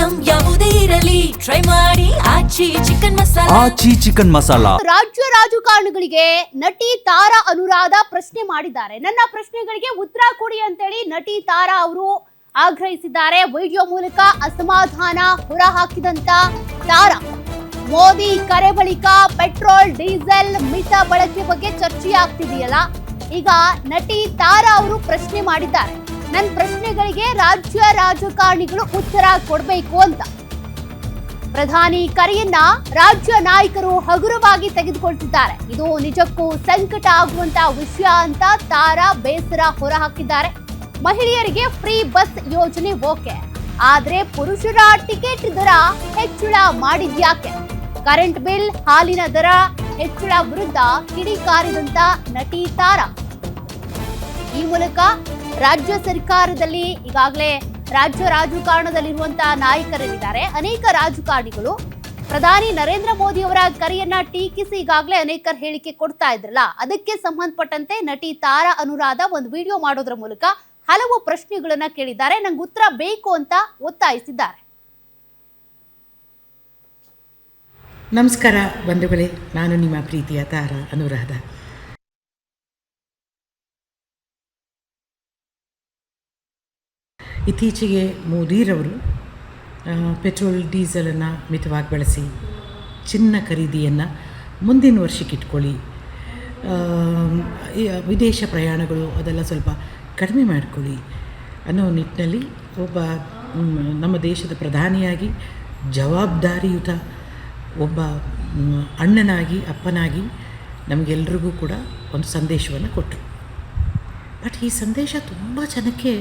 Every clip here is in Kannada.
ಐಟಂ ಯಾವುದೇ ಇರಲಿ ಟ್ರೈ ಮಾಡಿ ಆಚಿ ಚಿಕನ್ ಮಸಾಲಾ. ಆಚಿ ಚಿಕನ್ ಮಸಾಲಾ. ರಾಜ್ಯ ರಾಜಕಾರಣಿಗಳಿಗೆ ನಟಿ ತಾರಾ ಅನುರಾಧ ಪ್ರಶ್ನೆ ಮಾಡಿದ್ದಾರೆ. ನನ್ನ ಪ್ರಶ್ನೆಗಳಿಗೆ ಉತ್ತರ ಕೊಡಿ ಅಂತೇಳಿ ನಟಿ ತಾರಾ ಅವರು ಆಗ್ರಹಿಸಿದ್ದಾರೆ. ವಿಡಿಯೋ ಮೂಲಕ ಅಸಮಾಧಾನ ಹೊರಹಾಕಿದಂತ ತಾರಾ, ಮೋದಿ ಕರೆ ಬಳಿಕ ಪೆಟ್ರೋಲ್ ಡೀಸೆಲ್ ಮಿತ ಬಳಕೆ ಬಗ್ಗೆ ಚರ್ಚೆಯಾಗ್ತಿದೆಯಲ್ಲ, ಈಗ ನಟಿ ತಾರಾ ಅವರು ಪ್ರಶ್ನೆ ಮಾಡಿದ್ದಾರೆ. ನನ್ನ ಪ್ರಶ್ನೆಗಳಿಗೆ ರಾಜ್ಯ ರಾಜಕಾರಣಿಗಳು ಉತ್ತರ ಕೊಡಬೇಕು ಅಂತ. ಪ್ರಧಾನಿ ಕರೆಯನ್ನ ರಾಜ್ಯ ನಾಯಕರು ಹಗುರವಾಗಿ ತೆಗೆದುಕೊಳ್ತಿದ್ದಾರೆ. ಇದು ನಿಜಕ್ಕೂ ಸಂಕಟ ಆಗುವಂತ ವಿಷಯ ಅಂತ ತಾರಾ ಬೇಸರ ಹೊರಹಾಕಿದ್ದಾರೆ. ಮಹಿಳೆಯರಿಗೆ ಫ್ರೀ ಬಸ್ ಯೋಜನೆ ಓಕೆ, ಆದ್ರೆ ಪುರುಷರ ಟಿಕೆಟ್ ದರ ಹೆಚ್ಚಳ ಮಾಡಿದ್ಯಾಕೆ? ಕರೆಂಟ್ ಬಿಲ್, ಹಾಲಿನ ದರ ಹೆಚ್ಚಳ ವಿರುದ್ಧ ಕಿಡಿಕಾರಿದಂತ ನಟಿ ತಾರಾ ಈ ಮೂಲಕ ರಾಜ್ಯ ಸರ್ಕಾರದಲ್ಲಿ ಈಗಾಗಲೇ ರಾಜ್ಯ ರಾಜಕಾರಣದಲ್ಲಿರುವಂತಹ ನಾಯಕರಿದ್ದಾರೆ. ಅನೇಕ ರಾಜಕಾರಣಿಗಳು ಪ್ರಧಾನಿ ನರೇಂದ್ರ ಮೋದಿ ಅವರ ಕರೆಯನ್ನ ಟೀಕಿಸಿ ಈಗಾಗಲೇ ಅನೇಕ ಹೇಳಿಕೆ ಕೊಡ್ತಾ ಇದ್ರಲ್ಲ, ಅದಕ್ಕೆ ಸಂಬಂಧಪಟ್ಟಂತೆ ನಟಿ ತಾರಾ ಅನುರಾಧ ಒಂದು ವಿಡಿಯೋ ಮಾಡೋದ್ರ ಮೂಲಕ ಹಲವು ಪ್ರಶ್ನೆಗಳನ್ನ ಕೇಳಿದ್ದಾರೆ. ನಂಗೆ ಉತ್ತರ ಬೇಕು ಅಂತ ಒತ್ತಾಯಿಸಿದ್ದಾರೆ. ನಮಸ್ಕಾರ ಬಂಧುಗಳೇ, ನಾನು ನಿಮ್ಮ ಪ್ರೀತಿಯ ತಾರಾ ಅನುರಾಧ. ಇತ್ತೀಚೆಗೆ ಮೋದಿರವರು ಪೆಟ್ರೋಲ್ ಡೀಸೆಲನ್ನು ಮಿತವಾಗಿ ಬಳಸಿ, ಚಿನ್ನ ಖರೀದಿಯನ್ನು ಮುಂದಿನ ವರ್ಷಕ್ಕೆ ಇಟ್ಕೊಳ್ಳಿ, ವಿದೇಶ ಪ್ರಯಾಣಗಳು ಅದೆಲ್ಲ ಸ್ವಲ್ಪ ಕಡಿಮೆ ಮಾಡಿಕೊಳ್ಳಿ ಅನ್ನೋ ನಿಟ್ಟಿನಲ್ಲಿ ಒಬ್ಬ ನಮ್ಮ ದೇಶದ ಪ್ರಧಾನಿಯಾಗಿ ಜವಾಬ್ದಾರಿಯುತ ಒಬ್ಬ ಅಣ್ಣನಾಗಿ, ಅಪ್ಪನಾಗಿ ನಮಗೆಲ್ರಿಗೂ ಕೂಡ ಒಂದು ಸಂದೇಶವನ್ನು ಕೊಟ್ಟರು. ಬಟ್ ಈ ಸಂದೇಶ ತುಂಬ ಜನಕ್ಕೆ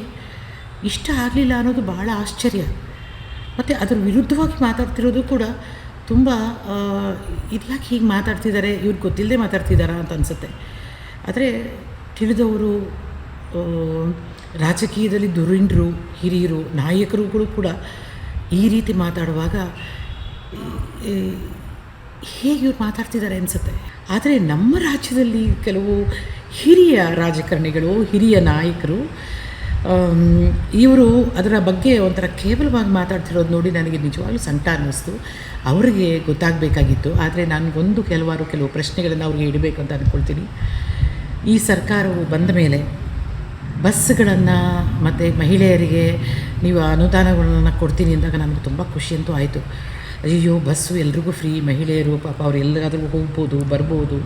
ಇಷ್ಟ ಆಗಲಿಲ್ಲ ಅನ್ನೋದು ಭಾಳ ಆಶ್ಚರ್ಯ. ಮತ್ತು ಅದರ ವಿರುದ್ಧವಾಗಿ ಮಾತಾಡ್ತಿರೋದು ಕೂಡ ತುಂಬ ಇದ್ಯಾಕೆ ಹೀಗೆ ಮಾತಾಡ್ತಿದ್ದಾರೆ, ಇವ್ರಿಗೆ ಗೊತ್ತಿಲ್ಲದೆ ಮಾತಾಡ್ತಿದ್ದಾರಾ ಅಂತ ಅನಿಸುತ್ತೆ. ಆದರೆ ತಿಳಿದವರು, ರಾಜಕೀಯದಲ್ಲಿ ಧುರೀಣರು, ಹಿರಿಯರು, ನಾಯಕರುಗಳು ಕೂಡ ಈ ರೀತಿ ಮಾತಾಡುವಾಗ ಹೇಗೆ ಇವ್ರು ಮಾತಾಡ್ತಿದ್ದಾರೆ ಅನಿಸುತ್ತೆ. ಆದರೆ ನಮ್ಮ ರಾಜ್ಯದಲ್ಲಿ ಕೆಲವು ಹಿರಿಯ ರಾಜಕಾರಣಿಗಳು, ಹಿರಿಯ ನಾಯಕರು ಇವರು ಅದರ ಬಗ್ಗೆ ಒಂಥರ ಕೇವಲವಾಗಿ ಮಾತಾಡ್ತಿರೋದು ನೋಡಿ ನನಗೆ ನಿಜವಾಗ್ಲೂ ಸಂಕಟ ಅನ್ನಿಸ್ತು. ಅವರಿಗೆ ಗೊತ್ತಾಗಬೇಕಾಗಿತ್ತು. ಆದರೆ ನನಗೊಂದು ಕೆಲವು ಪ್ರಶ್ನೆಗಳನ್ನು ಅವ್ರಿಗೆ ಇಡಬೇಕು ಅಂತ ಅಂದ್ಕೊಳ್ತೀನಿ. ಈ ಸರ್ಕಾರವು ಬಂದ ಮೇಲೆ ಬಸ್ಗಳನ್ನು ಮತ್ತು ಮಹಿಳೆಯರಿಗೆ ನೀವು ಅನುದಾನಗಳನ್ನು ಕೊಡ್ತೀನಿ ಅಂದಾಗ ನನಗೆ ತುಂಬ ಖುಷಿಯಂತೂ ಆಯಿತು. ಅಯ್ಯೋ, ಬಸ್ಸು ಎಲ್ರಿಗೂ ಫ್ರೀ, ಮಹಿಳೆಯರು ಪಾಪ ಅವ್ರು ಎಲ್ಲಾದರೂ ಹೋಗ್ಬೋದು, ಬರ್ಬೋದು,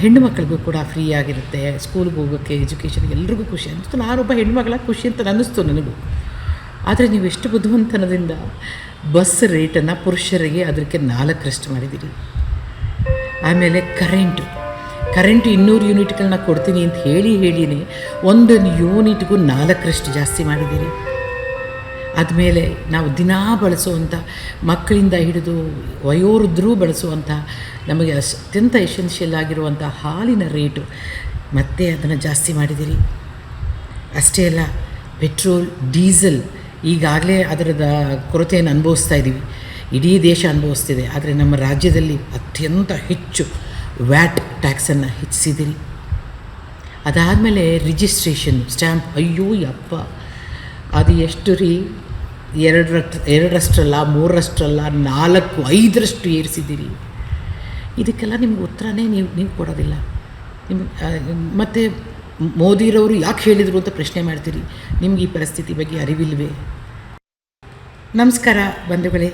ಹೆಣ್ಣು ಮಕ್ಕಳಿಗೂ ಕೂಡ ಫ್ರೀ ಆಗಿರುತ್ತೆ, ಸ್ಕೂಲ್ಗೆ ಹೋಗೋಕ್ಕೆ, ಎಜುಕೇಷನ್ ಎಲ್ರಿಗೂ ಖುಷಿ ಅನ್ನಿಸ್ತು. ನಾನೊಬ್ಬ ಹೆಣ್ಮಗಳ ಖುಷಿ ಅಂತ ಅನ್ನಿಸ್ತು ನನಗೂ. ಆದರೆ ನೀವು ಎಷ್ಟು ಬುದ್ಧಿವಂತನದಿಂದ ಬಸ್ ರೇಟನ್ನು ಪುರುಷರಿಗೆ ಅದಕ್ಕೆ 4ರಷ್ಟು ಮಾಡಿದ್ದೀರಿ. ಆಮೇಲೆ ಕರೆಂಟು 200 ಯೂನಿಟ್ಗಳನ್ನ ಕೊಡ್ತೀನಿ ಅಂತ ಹೇಳಿನೇ ಒಂದೊಂದು ಯೂನಿಟ್ಗೂ 4ರಷ್ಟು ಜಾಸ್ತಿ ಮಾಡಿದ್ದೀರಿ. ಆದಮೇಲೆ ನಾವು ದಿನಾ ಬಳಸುವಂಥ, ಮಕ್ಕಳಿಂದ ಹಿಡಿದು ವಯೋವೃದ್ಧರೂ ಬಳಸುವಂಥ, ನಮಗೆ ಅತ್ಯಂತ ಎಸೆನ್ಷಿಯಲ್ ಆಗಿರುವಂಥ ಹಾಲಿನ ರೇಟು ಮತ್ತೆ ಅದನ್ನು ಜಾಸ್ತಿ ಮಾಡಿದ್ದೀರಿ. ಅಷ್ಟೇ ಅಲ್ಲ, ಪೆಟ್ರೋಲ್ ಡೀಸೆಲ್ ಈಗಾಗಲೇ ಅದರದ ಕೊರತೆಯನ್ನು ಅನುಭವಿಸ್ತಾ ಇದ್ದೀವಿ. ಇಡೀ ದೇಶ ಅನುಭವಿಸ್ತಿದೆ. ಆದರೆ ನಮ್ಮ ರಾಜ್ಯದಲ್ಲಿ ಅತ್ಯಂತ ಹೆಚ್ಚು ವ್ಯಾಟ್ ಟ್ಯಾಕ್ಸನ್ನು ಹೆಚ್ಚಿಸಿದಿರಿ. ಅದಾದಮೇಲೆ ರಿಜಿಸ್ಟ್ರೇಷನ್ ಸ್ಟ್ಯಾಂಪ್, ಅಯ್ಯೋ ಯಪ್ಪ, ಅದು ಎಷ್ಟು ರೀ, 2ರಷ್ಟಲ್ಲ, 3ರಷ್ಟಲ್ಲ, 4, 5ರಷ್ಟು ಏರಿಸಿದ್ದೀರಿ. ಇದಕ್ಕೆಲ್ಲ ನಿಮ್ಗೆ ಉತ್ತರನೇ ನೀವು ಕೊಡೋದಿಲ್ಲ. ಮತ್ತು ಮೋದಿರವರು ಯಾಕೆ ಹೇಳಿದರು ಅಂತ ಪ್ರಶ್ನೆ ಮಾಡ್ತೀರಿ. ನಿಮ್ಗೆ ಈ ಪರಿಸ್ಥಿತಿ ಬಗ್ಗೆ ಅರಿವಿಲ್ವೇ? ನಮಸ್ಕಾರ ಬಂಧುಗಳೇ,